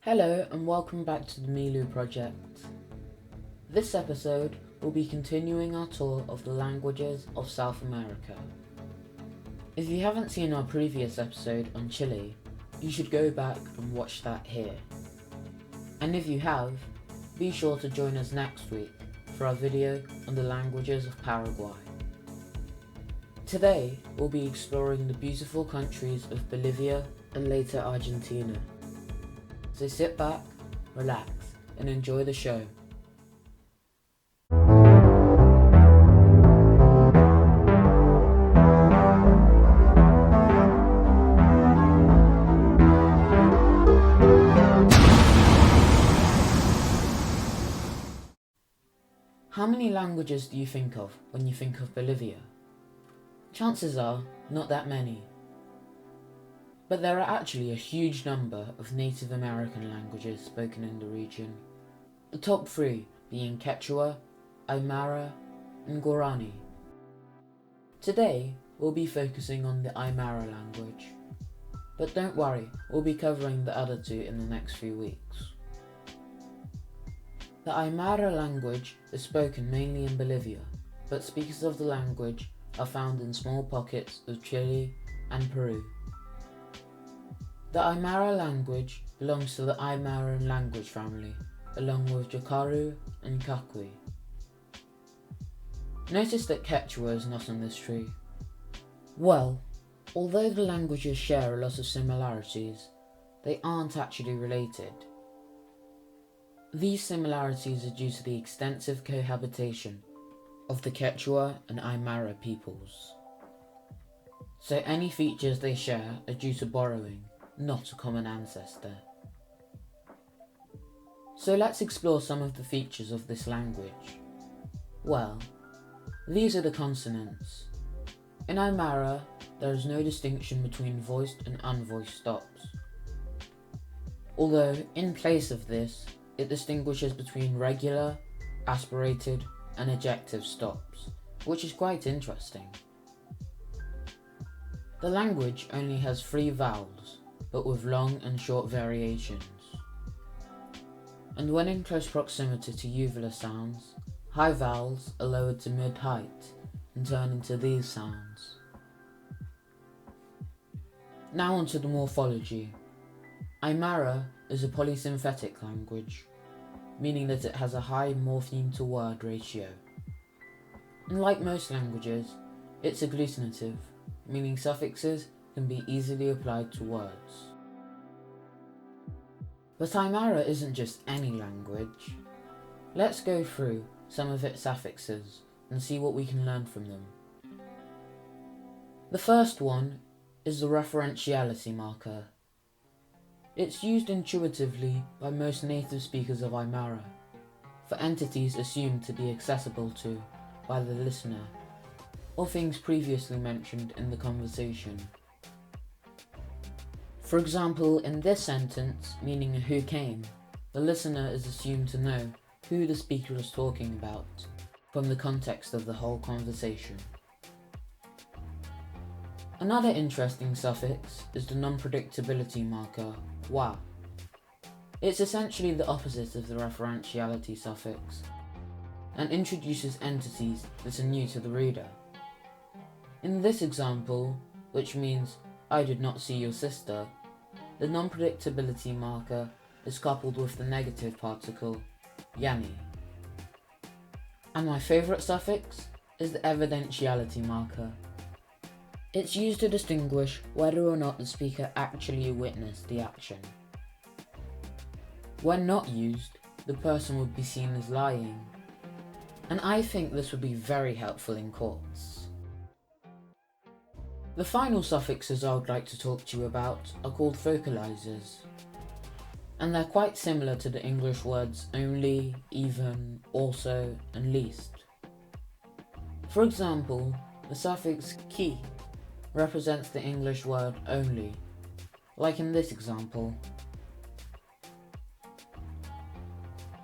Hello and welcome back to the Milu project. This episode will be continuing our tour of the languages of South America. If you haven't seen our previous episode on Chile, you should go back and watch that here. And if you have, be sure to join us next week for our video on the languages of Paraguay. Today we'll be exploring the beautiful countries of Bolivia and later Argentina. So sit back, relax, and enjoy the show. How many languages do you think of when you think of Bolivia? Chances are, not that many. But there are actually a huge number of Native American languages spoken in the region, the top three being Quechua, Aymara, and Guarani. Today, we'll be focusing on the Aymara language, but don't worry, we'll be covering the other two in the next few weeks. The Aymara language is spoken mainly in Bolivia, but speakers of the language are found in small pockets of Chile and Peru. The Aymara language belongs to the Aymaran language family, along with Yacaru and Kakui. Notice that Quechua is not on this tree. Well, although the languages share a lot of similarities, they aren't actually related. These similarities are due to the extensive cohabitation of the Quechua and Aymara peoples. So any features they share are due to borrowing, not a common ancestor. So let's explore some of the features of this language. Well, these are the consonants. In Aymara, there is no distinction between voiced and unvoiced stops. Although, in place of this, it distinguishes between regular, aspirated, and ejective stops, which is quite interesting. The language only has 3 vowels, but with long and short variations. And when in close proximity to uvula sounds, high vowels are lowered to mid-height and turn into these sounds. Now onto the morphology. Aymara is a polysynthetic language, meaning that it has a high morpheme-to-word ratio. And like most languages, it's agglutinative, meaning suffixes can be easily applied to words. But Aymara isn't just any language. Let's go through some of its suffixes and see what we can learn from them. The first one is the referentiality marker. It's used intuitively by most native speakers of Aymara, for entities assumed to be accessible to by the listener, or things previously mentioned in the conversation. For example, in this sentence, meaning who came, the listener is assumed to know who the speaker is talking about, from the context of the whole conversation. Another interesting suffix is the non-predictability marker, wa. It's essentially the opposite of the referentiality suffix, and introduces entities that are new to the reader. In this example, which means I did not see your sister, the non-predictability marker is coupled with the negative particle, yani. And my favourite suffix is the evidentiality marker. It's used to distinguish whether or not the speaker actually witnessed the action. When not used, the person would be seen as lying, and I think this would be very helpful in courts. The final suffixes I would like to talk to you about are called vocalizers, and they're quite similar to the English words only, even, also, and least. For example, the suffix ki represents the English word only, like in this example.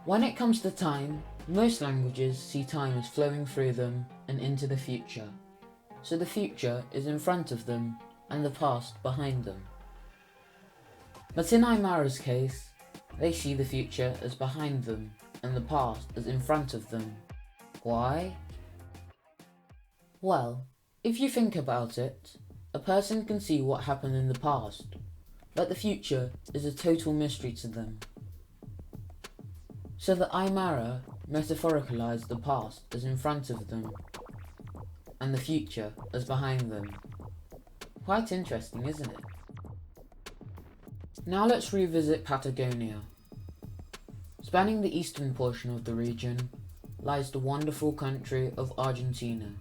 When it comes to time, most languages see time as flowing through them and into the future. So the future is in front of them and the past behind them. But in Aymara's case, They see the future as behind them and the past as in front of them. Why? Well, if you think about it, a person can see what happened in the past, but the future is a total mystery to them. So the Aymara metaphoricalize the past as in front of them, and the future as behind them. Quite interesting, isn't it? Now let's revisit Patagonia. Spanning the eastern portion of the region lies the wonderful country of Argentina.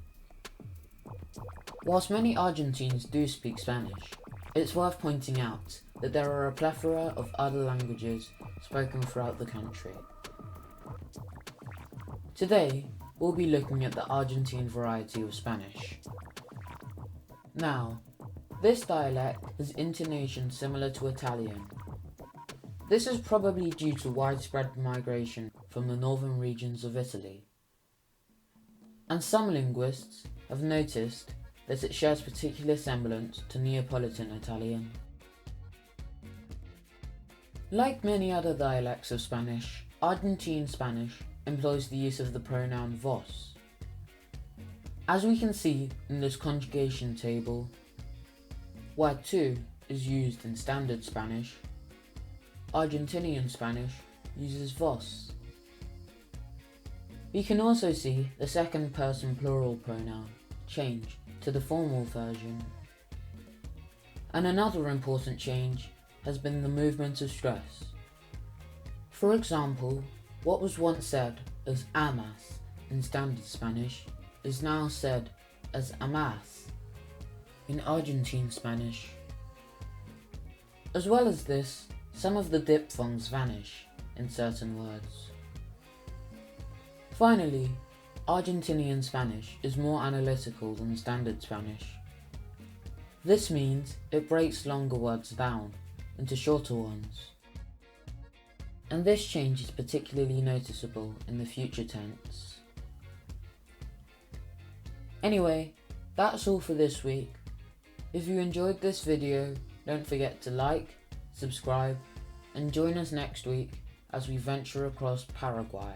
Whilst many Argentines do speak Spanish, it's worth pointing out that there are a plethora of other languages spoken throughout the country. Today, we'll be looking at the Argentine variety of Spanish. Now, this dialect has intonation similar to Italian. This is probably due to widespread migration from the northern regions of Italy. And some linguists have noticed that it shares particular semblance to Neapolitan Italian. Like many other dialects of Spanish, Argentine Spanish employs the use of the pronoun vos. As we can see in this conjugation table, where tu is used in standard Spanish, Argentinian Spanish uses vos. We can also see the second person plural pronoun change to the formal version. And another important change has been the movement of stress. For example, what was once said as amas in standard Spanish is now said as amas in Argentine Spanish. As well as this, some of the diphthongs vanish in certain words. Finally, Argentinian Spanish is more analytical than standard Spanish. This means it breaks longer words down into shorter ones. And this change is particularly noticeable in the future tense. Anyway, that's all for this week. If you enjoyed this video, don't forget to like, subscribe, and join us next week as we venture across Paraguay.